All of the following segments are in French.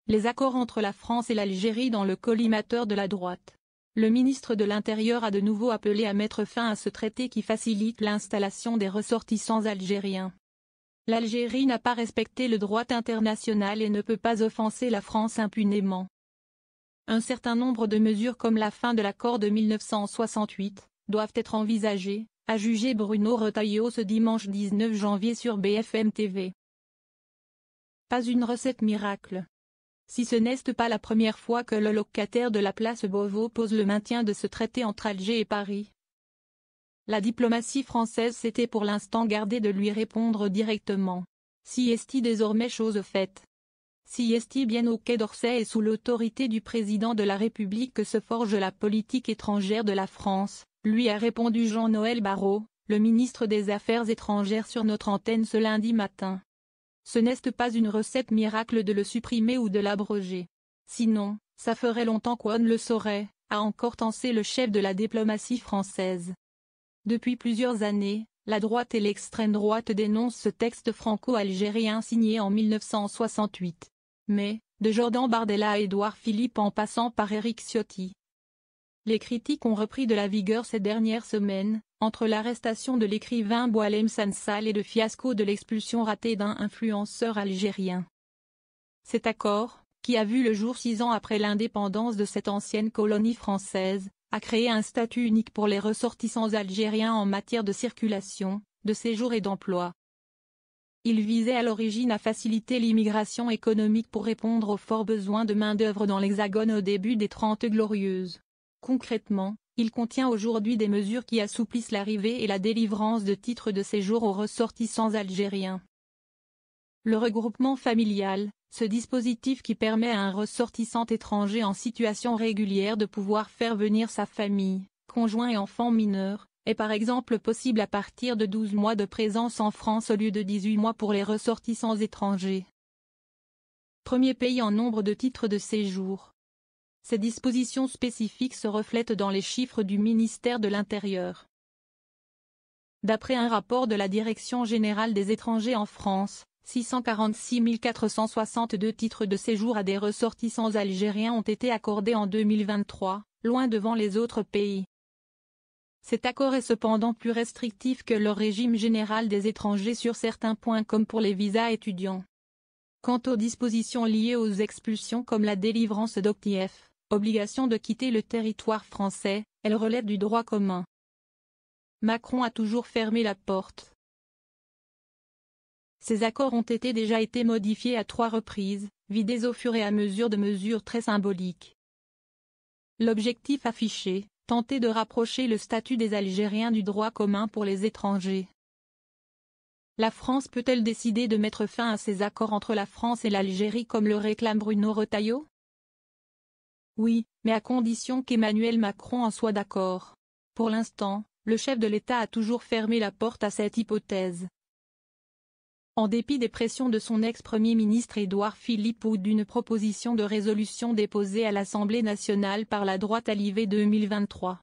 Les accords entre la France et l'Algérie dans le collimateur de la droite. Le ministre de l'Intérieur a de nouveau appelé à mettre fin à ce traité qui facilite l'installation des ressortissants algériens. L'Algérie n'a pas respecté le droit international et ne peut pas offenser la France impunément. Un certain nombre de mesures comme la fin de l'accord de 1968 doivent être envisagées, a jugé Bruno Retailleau ce dimanche 19 janvier sur BFM TV. Pas une recette miracle. Si ce n'est pas la première fois que le locataire de la place Beauvau pose le maintien de ce traité entre Alger et Paris. La diplomatie française s'était pour l'instant gardée de lui répondre directement. Si est-il désormais chose faite. Si est-il bien au Quai d'Orsay et sous l'autorité du président de la République que se forge la politique étrangère de la France, lui a répondu Jean-Noël Barrot, le ministre des Affaires étrangères sur notre antenne ce lundi matin. Ce n'est pas une recette miracle de le supprimer ou de l'abroger. Sinon, ça ferait longtemps qu'on le saurait, a encore tensé le chef de la diplomatie française. Depuis plusieurs années, la droite et l'extrême droite dénoncent ce texte franco-algérien signé en 1968. Mais, de Jordan Bardella à Édouard Philippe en passant par Éric Ciotti. Les critiques ont repris de la vigueur ces dernières semaines, entre l'arrestation de l'écrivain Boualem Sansal et le fiasco de l'expulsion ratée d'un influenceur algérien. Cet accord, qui a vu le jour 6 ans après l'indépendance de cette ancienne colonie française, a créé un statut unique pour les ressortissants algériens en matière de circulation, de séjour et d'emploi. Il visait à l'origine à faciliter l'immigration économique pour répondre aux forts besoins de main-d'œuvre dans l'Hexagone au début des 30 Glorieuses. Concrètement, il contient aujourd'hui des mesures qui assouplissent l'arrivée et la délivrance de titres de séjour aux ressortissants algériens. Le regroupement familial, ce dispositif qui permet à un ressortissant étranger en situation régulière de pouvoir faire venir sa famille, conjoint et enfants mineurs, est par exemple possible à partir de 12 mois de présence en France au lieu de 18 mois pour les ressortissants étrangers. Premier pays en nombre de titres de séjour. Ces dispositions spécifiques se reflètent dans les chiffres du ministère de l'Intérieur. D'après un rapport de la Direction générale des étrangers en France, 646 462 titres de séjour à des ressortissants algériens ont été accordés en 2023, loin devant les autres pays. Cet accord est cependant plus restrictif que le régime général des étrangers sur certains points comme pour les visas étudiants. Quant aux dispositions liées aux expulsions comme la délivrance d'OQTF, obligation de quitter le territoire français, elles relèvent du droit commun. Macron a toujours fermé la porte. Ces accords ont déjà été modifiés à 3 reprises, vidés au fur et à mesure de mesures très symboliques. L'objectif affiché, tenter de rapprocher le statut des Algériens du droit commun pour les étrangers. La France peut-elle décider de mettre fin à ces accords entre la France et l'Algérie comme le réclame Bruno Retailleau? Oui, mais à condition qu'Emmanuel Macron en soit d'accord. Pour l'instant, le chef de l'État a toujours fermé la porte à cette hypothèse. En dépit des pressions de son ex-premier ministre Édouard Philippe ou d'une proposition de résolution déposée à l'Assemblée nationale par la droite à l'IV 2023.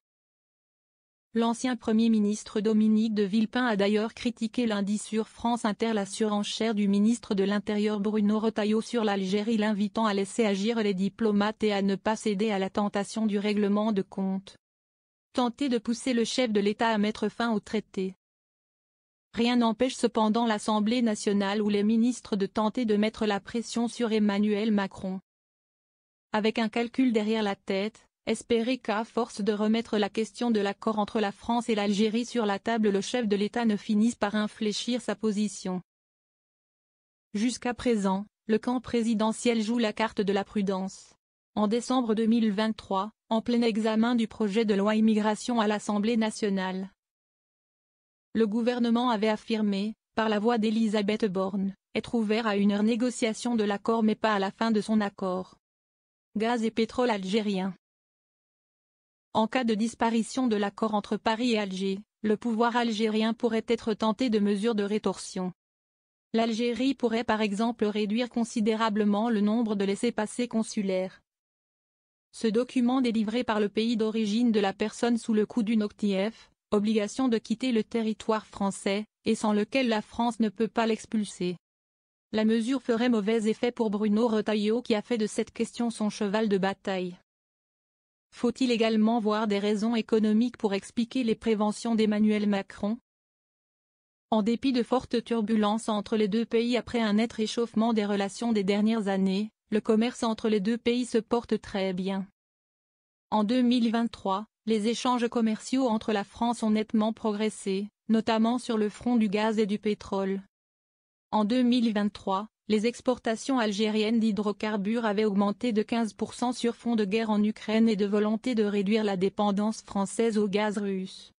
L'ancien Premier ministre Dominique de Villepin a d'ailleurs critiqué lundi sur France Inter la surenchère du ministre de l'Intérieur Bruno Retailleau sur l'Algérie, l'invitant à laisser agir les diplomates et à ne pas céder à la tentation du règlement de compte. Tenter de pousser le chef de l'État à mettre fin au traité. Rien n'empêche cependant l'Assemblée nationale ou les ministres de tenter de mettre la pression sur Emmanuel Macron. Avec un calcul derrière la tête, espérer qu'à force de remettre la question de l'accord entre la France et l'Algérie sur la table le chef de l'État ne finisse par infléchir sa position. Jusqu'à présent, le camp présidentiel joue la carte de la prudence. En décembre 2023, en plein examen du projet de loi immigration à l'Assemblée nationale, le gouvernement avait affirmé, par la voix d'Elisabeth Borne, être ouvert à une renégociation de l'accord mais pas à la fin de son accord. Gaz et pétrole algérien. En cas de disparition de l'accord entre Paris et Alger, le pouvoir algérien pourrait être tenté de mesures de rétorsion. L'Algérie pourrait par exemple réduire considérablement le nombre de laissez-passer consulaires. Ce document délivré par le pays d'origine de la personne sous le coup d'une OQTF, obligation de quitter le territoire français, et sans lequel la France ne peut pas l'expulser. La mesure ferait mauvais effet pour Bruno Retailleau qui a fait de cette question son cheval de bataille. Faut-il également voir des raisons économiques pour expliquer les préventions d'Emmanuel Macron? En dépit de fortes turbulences entre les deux pays après un net réchauffement des relations des dernières années, le commerce entre les deux pays se porte très bien. En 2023, les échanges commerciaux entre la France ont nettement progressé, notamment sur le front du gaz et du pétrole. En 2023, les exportations algériennes d'hydrocarbures avaient augmenté de 15% sur fond de guerre en Ukraine et de volonté de réduire la dépendance française au gaz russe.